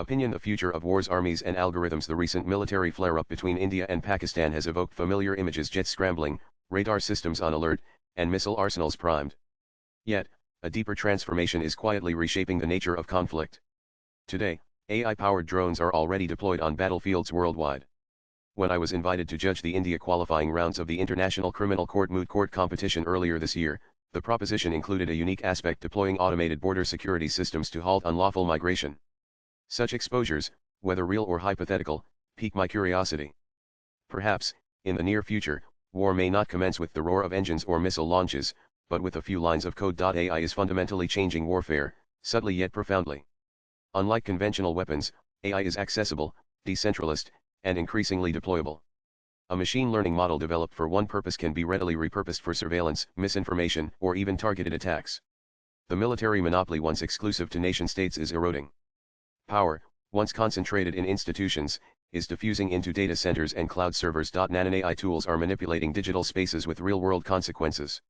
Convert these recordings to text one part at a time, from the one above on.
Opinion: the future of wars, armies and algorithms. The recent military flare-up between India and Pakistan has evoked familiar images: jets scrambling, radar systems on alert, and missile arsenals primed. Yet, a deeper transformation is quietly reshaping the nature of conflict. Today, AI-powered drones are already deployed on battlefields worldwide. When I was invited to judge the India qualifying rounds of the International Criminal Court Moot Court competition earlier this year, the proposition included a unique aspect: deploying automated border security systems to halt unlawful migration. Such exposures, whether real or hypothetical, pique my curiosity. Perhaps, in the near future, war may not commence with the roar of engines or missile launches, but with a few lines of code. AI is fundamentally changing warfare, subtly yet profoundly. Unlike conventional weapons, AI is accessible, decentralized, and increasingly deployable. A machine learning model developed for one purpose can be readily repurposed for surveillance, misinformation, or even targeted attacks. The military monopoly, once exclusive to nation-states, is eroding. Power, once concentrated in institutions, is diffusing into data centers and cloud servers. AI tools are manipulating digital spaces with real-world consequences.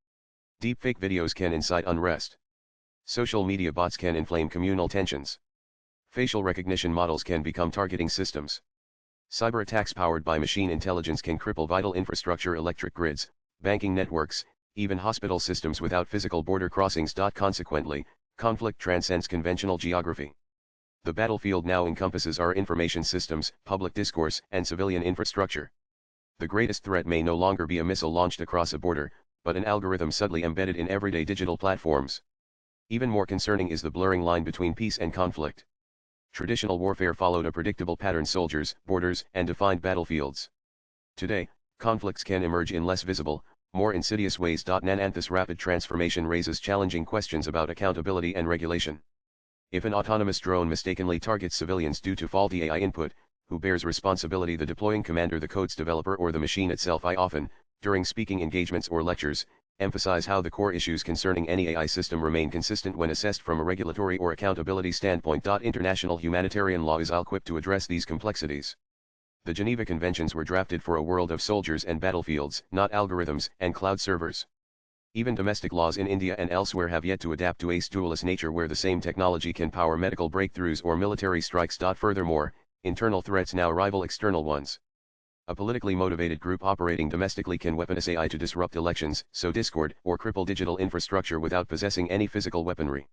Deepfake videos can incite unrest. Social media bots can inflame communal tensions. Facial recognition models can become targeting systems. Cyber attacks powered by machine intelligence can cripple vital infrastructure: electric grids, banking networks, even hospital systems without physical border crossings. Consequently, conflict transcends conventional geography. The battlefield now encompasses our information systems, public discourse, and civilian infrastructure. The greatest threat may no longer be a missile launched across a border, but an algorithm subtly embedded in everyday digital platforms. Even more concerning is the blurring line between peace and conflict. Traditional warfare followed a predictable pattern: soldiers, borders, and defined battlefields. Today, conflicts can emerge in less visible, more insidious ways. This rapid transformation raises challenging questions about accountability and regulation. If an autonomous drone mistakenly targets civilians due to faulty AI input, who bears responsibility? The deploying commander, the code's developer, or the machine itself? I often, during speaking engagements or lectures, emphasize how the core issues concerning any AI system remain consistent when assessed from a regulatory or accountability standpoint. International humanitarian law is ill-equipped to address these complexities. The Geneva Conventions were drafted for a world of soldiers and battlefields, not algorithms and cloud servers. Even domestic laws in India and elsewhere have yet to adapt to a dualist nature where the same technology can power medical breakthroughs or military strikes. Furthermore, internal threats now rival external ones. A politically motivated group operating domestically can weaponize AI to disrupt elections, sow discord, or cripple digital infrastructure without possessing any physical weaponry.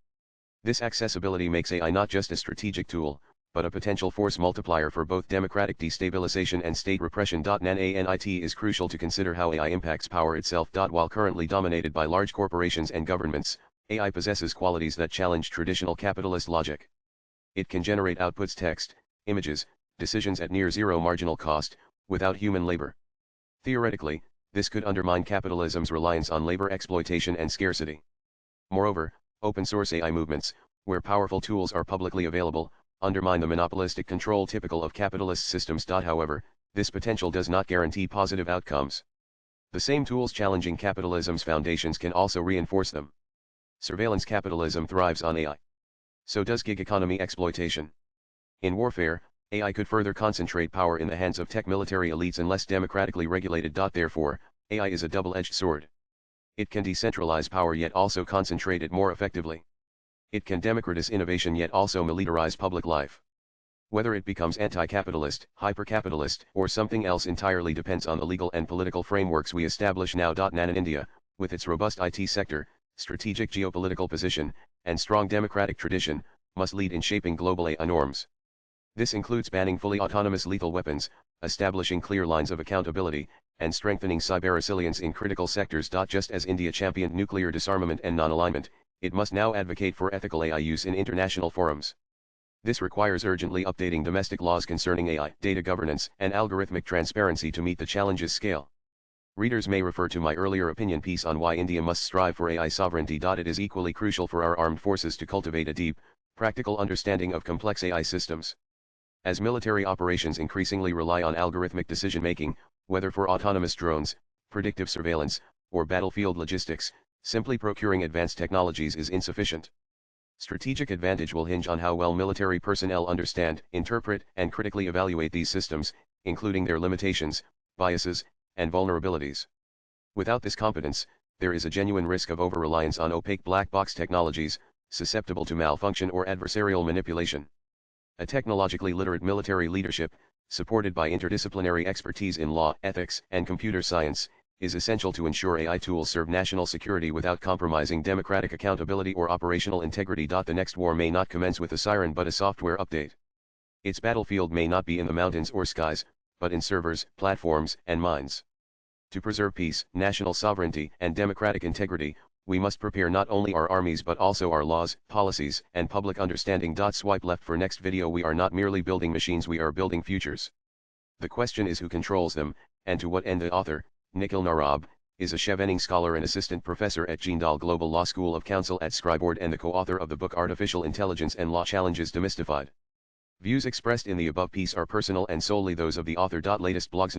This accessibility makes AI not just a strategic tool, but a potential force multiplier for both democratic destabilization and state repression. It is crucial to consider how AI impacts power itself. While currently dominated by large corporations and governments, AI possesses qualities that challenge traditional capitalist logic. It can generate outputs: text, images, decisions at near zero marginal cost, without human labor. Theoretically, this could undermine capitalism's reliance on labor exploitation and scarcity. Moreover, open-source AI movements, where powerful tools are publicly available, undermine the monopolistic control typical of capitalist systems. However, this potential does not guarantee positive outcomes. The same tools challenging capitalism's foundations can also reinforce them. Surveillance capitalism thrives on AI. So does gig economy exploitation. In warfare, AI could further concentrate power in the hands of tech military elites unless democratically regulated. Therefore, AI is a double-edged sword. It can decentralize power yet also concentrate it more effectively. It can democratize innovation yet also militarize public life. Whether it becomes anti-capitalist, hyper-capitalist, or something else entirely depends on the legal and political frameworks we establish now. India, with its robust IT sector, strategic geopolitical position, and strong democratic tradition, must lead in shaping global AI norms. This includes banning fully autonomous lethal weapons, establishing clear lines of accountability, and strengthening cyber resilience in critical sectors. Just as India championed nuclear disarmament and non-alignment, it must now advocate for ethical AI use in international forums. This requires urgently updating domestic laws concerning AI, data governance, and algorithmic transparency to meet the challenge's scale. Readers may refer to my earlier opinion piece on why India must strive for AI sovereignty. It is equally crucial for our armed forces to cultivate a deep, practical understanding of complex AI systems. As military operations increasingly rely on algorithmic decision-making, whether for autonomous drones, predictive surveillance, or battlefield logistics, simply procuring advanced technologies is insufficient. Strategic advantage will hinge on how well military personnel understand, interpret, and critically evaluate these systems, including their limitations, biases, and vulnerabilities. Without this competence, there is a genuine risk of over-reliance on opaque black box technologies, susceptible to malfunction or adversarial manipulation. A technologically literate military leadership, supported by interdisciplinary expertise in law, ethics, and computer science, is essential to ensure AI tools serve national security without compromising democratic accountability or operational integrity. The next war may not commence with a siren but a software update. Its battlefield may not be in the mountains or skies, but in servers, platforms, and minds. To preserve peace, national sovereignty, and democratic integrity, we must prepare not only our armies but also our laws, policies, and public understanding. Swipe left for next video. We are not merely building machines, we are building futures. The question is who controls them, and to what end. The author, Nikhil Narab, is a Chevening scholar and assistant professor at Jindal Global Law School of Counsel at Scriboard and the co-author of the book Artificial Intelligence and Law Challenges Demystified. Views expressed in the above piece are personal and solely those of the author. Latest blogs.